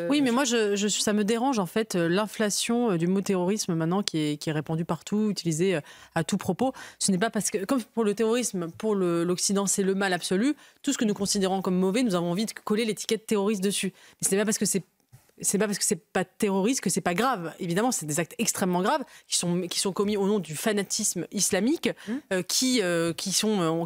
Oui, mais moi, ça me dérange, en fait, l'inflation du mot terrorisme maintenant qui est répandu partout, utilisé à tout propos. Ce n'est pas parce que, comme pour le terrorisme, pour l'Occident, c'est le mal absolu. Tout ce que nous considérons comme mauvais, nous avons envie de coller l'étiquette terroriste dessus. Mais ce n'est pas parce que c'est pas parce que c'est pas terroriste que c'est pas grave. Évidemment, c'est des actes extrêmement graves qui sont commis au nom du fanatisme islamique, qui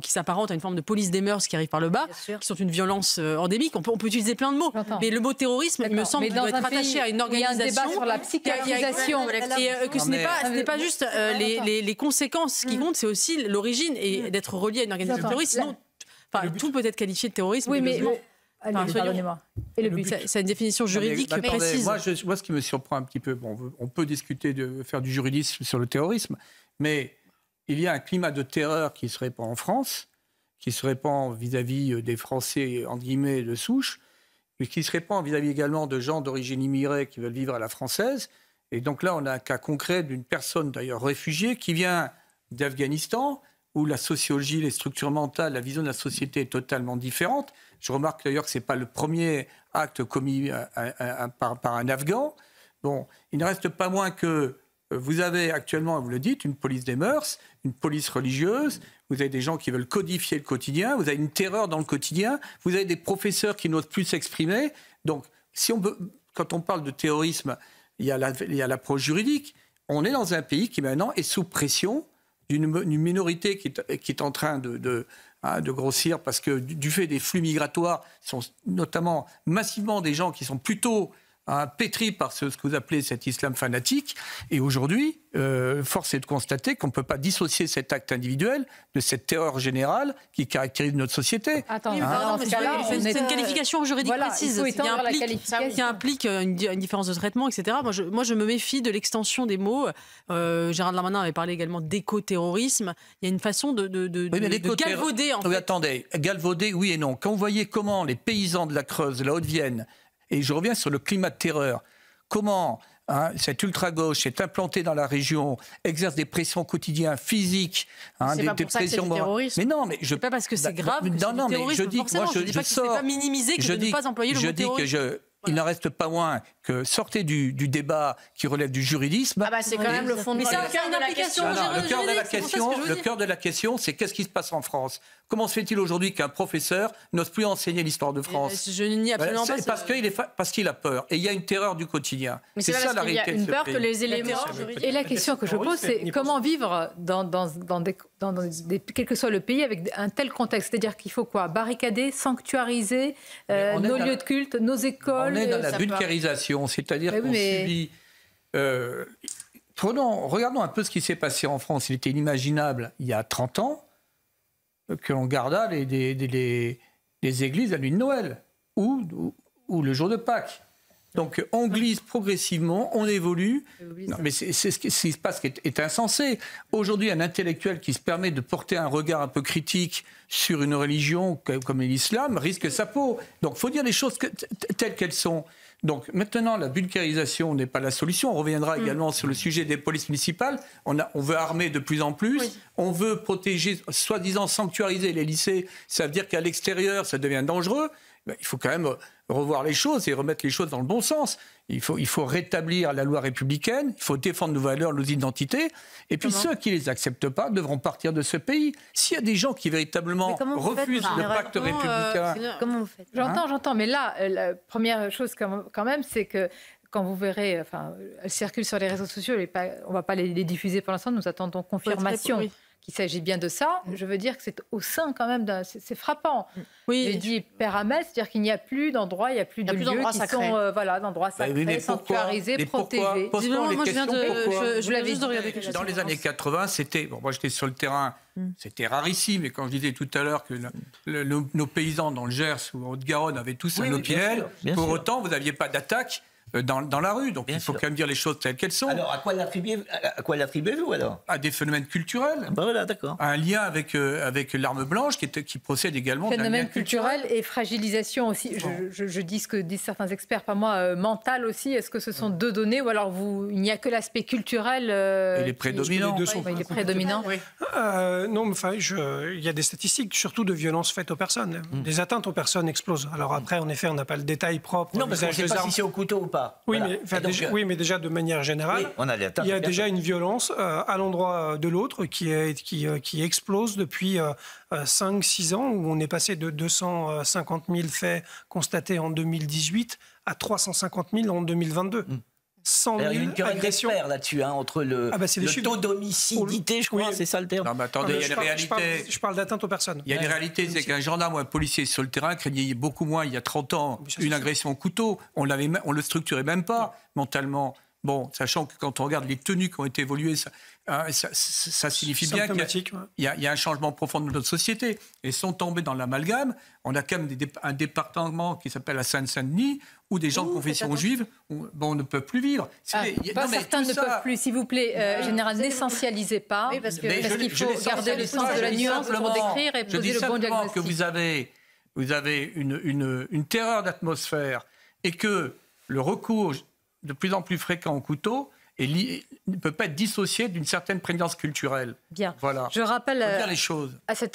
s'apparentent à une forme de police des mœurs qui arrive par le bas, qui sont une violence endémique. On peut utiliser plein de mots, mais le mot terrorisme, il me semble, doit être attaché à une organisation. Il y a un débat sur la psychiatrisation, et que ce n'est pas juste les conséquences qui comptent, c'est aussi l'origine et d'être relié à une organisation terroriste. Sinon, tout peut être qualifié de terrorisme. Oui, mais pardonnez-moi. Et le but, c'est une définition juridique précise. Moi, ce qui me surprend un petit peu, on peut discuter de faire du juridisme sur le terrorisme, mais il y a un climat de terreur qui se répand en France, qui se répand vis-à-vis des Français, entre guillemets, de souche, mais qui se répand vis-à-vis également de gens d'origine immigrée qui veulent vivre à la française. Et donc là, on a un cas concret d'une personne, d'ailleurs réfugiée, qui vient d'Afghanistan, où la sociologie, les structures mentales, la vision de la société est totalement différente. Je remarque d'ailleurs que ce n'est pas le premier acte commis par un Afghan. Bon, il ne reste pas moins que vous avez actuellement, vous le dites, une police des mœurs, une police religieuse, vous avez des gens qui veulent codifier le quotidien, vous avez une terreur dans le quotidien, vous avez des professeurs qui n'osent plus s'exprimer. Donc, quand on parle de terrorisme, il y a l'approche juridique. On est dans un pays qui maintenant est sous pression d'une minorité qui est en train de grossir parce que du fait des flux migratoires, sont notamment massivement des gens qui sont plutôt pétris par ce que vous appelez cet islam fanatique. Et aujourd'hui, force est de constater qu'on ne peut pas dissocier cet acte individuel de cette terreur générale qui caractérise notre société. C'est une qualification juridique précise qui implique une différence de traitement, etc. Moi, je me méfie de l'extension des mots. Gérald Darmanin avait parlé également d'éco-terrorisme. Il y a une façon de galvauder. Oui, attendez, galvauder, oui et non. Quand vous voyez comment les paysans de la Creuse, de la Haute-Vienne, et je reviens sur le climat de terreur. Comment cette ultra-gauche s'est implantée dans la région, exerce des pressions quotidiennes physiques, c'est pas pour ça que c'est du terrorisme. Mais non, mais c'est pas parce que c'est grave que c'est du terrorisme. Je dis pas que c'est pas minimisé, que de ne pas employer le mot terrorisme. Il n'en reste pas moins que sortez du débat qui relève du juridisme. C'est quand même le fondement. Mais ça a une implication juridique. Le cœur de la question, c'est qu'est-ce qui se passe en France? Comment se fait-il aujourd'hui qu'un professeur n'ose plus enseigner l'histoire de France? Je nie absolument pas. Parce qu'il a peur. Et il y a une terreur du quotidien. C'est ça la réalité. Il y a une peur que les éléments juridiques. Et la question que je pose, c'est comment vivre quel que soit le pays avec un tel contexte? C'est-à-dire qu'il faut quoi? Barricader, sanctuariser nos lieux de culte, nos écoles. On est dans la bunkérisation, c'est-à-dire qu'on subit... Regardons un peu ce qui s'est passé en France. Il était inimaginable, il y a 30 ans, que l'on gardât les églises à la nuit de Noël ou le jour de Pâques. Donc on glisse progressivement, on évolue. Non, mais c'est ce qui se passe qui est insensé. Aujourd'hui, un intellectuel qui se permet de porter un regard un peu critique sur une religion comme l'islam risque sa peau. Donc il faut dire les choses telles qu'elles sont. Donc maintenant, la bunkérisation n'est pas la solution. On reviendra également sur le sujet des polices municipales. On veut armer de plus en plus. Oui. On veut protéger, soi-disant sanctuariser les lycées. Ça veut dire qu'à l'extérieur, ça devient dangereux. Il faut quand même revoir les choses et remettre les choses dans le bon sens. Il faut rétablir la loi républicaine, il faut défendre nos valeurs, nos identités, et puis ceux qui ne les acceptent pas devront partir de ce pays. S'il y a des gens qui véritablement refusent le pacte républicain... Comment vous faites? J'entends, mais là, la première chose quand même, c'est que quand vous verrez, elles circulent sur les réseaux sociaux, on ne va pas les diffuser pour l'instant, nous attendons confirmation. Qu'il s'agit bien de ça, je veux dire que c'est au sein quand même c'est frappant. Oui. J'ai dit Père Hamel, c'est-à-dire qu'il n'y a plus d'endroits, il n'y a plus de lieux qui sacrés. Sont d'endroits sacrés, sanctuarisés, protégés. Je l'avais juste de regarder quelque chose. Dans les années 80, c'était... moi j'étais sur le terrain, c'était rarissime, mais quand je disais tout à l'heure que nos paysans dans le Gers ou en Haute-Garonne avaient tous un Opinel, pour autant vous n'aviez pas d'attaque dans la rue. Donc il faut quand même dire les choses telles qu'elles sont. Alors, à quoi l'attribuez-vous alors? À des phénomènes culturels. Ben voilà, d'accord. Un lien avec l'arme blanche qui procède également d'un lien Phénomène culturel. culturel et fragilisation aussi. Je dis ce que disent certains experts, pas moi, mental aussi. Est-ce que ce sont deux données ou alors il n'y a que l'aspect culturel Il est prédominant. Il est prédominant. Oui. Non, enfin, il y a des statistiques, surtout de violences faites aux personnes. Des atteintes aux personnes explosent. Alors après, en effet, on n'a pas le détail propre. Non, parce qu'on ne sait pas si c'est au couteau ou pas. Oui, Voilà. mais déjà de manière générale, on a il y a déjà une violence à l'endroit de l'autre qui explose depuis 5-6 ans, où on est passé de 250 000 faits constatés en 2018 à 350 000 en 2022. 100 000 il y a une querelle agressions là-dessus, entre le taux d'homicidité, je crois, c'est ça le terme. Non, mais attendez, il y a une réalité. Je parle d'atteinte aux personnes. Il y a une réalité, c'est qu'un gendarme ou un policier sur le terrain craignait beaucoup moins, il y a 30 ans, une agression au couteau. On le structurait même pas mentalement. Bon, sachant que quand on regarde les tenues qui ont été évoluées, ça signifie bien qu'il y a un changement profond de notre société. Et sont tombés dans l'amalgame. On a quand même un département qui s'appelle la Seine-Saint-Denis, où des gens de confession juive ne peuvent plus vivre. Certains ne peuvent plus, s'il vous plaît. Général, n'essentialisez pas, parce qu'il faut garder le sens de la nuance pour décrire et poser le bon diagnostic. Que vous avez une terreur d'atmosphère et que le recours de plus en plus fréquent au couteau ne peut pas être dissocié d'une certaine prégnance culturelle. Bien. Voilà. Je rappelle faut dire les choses. À cette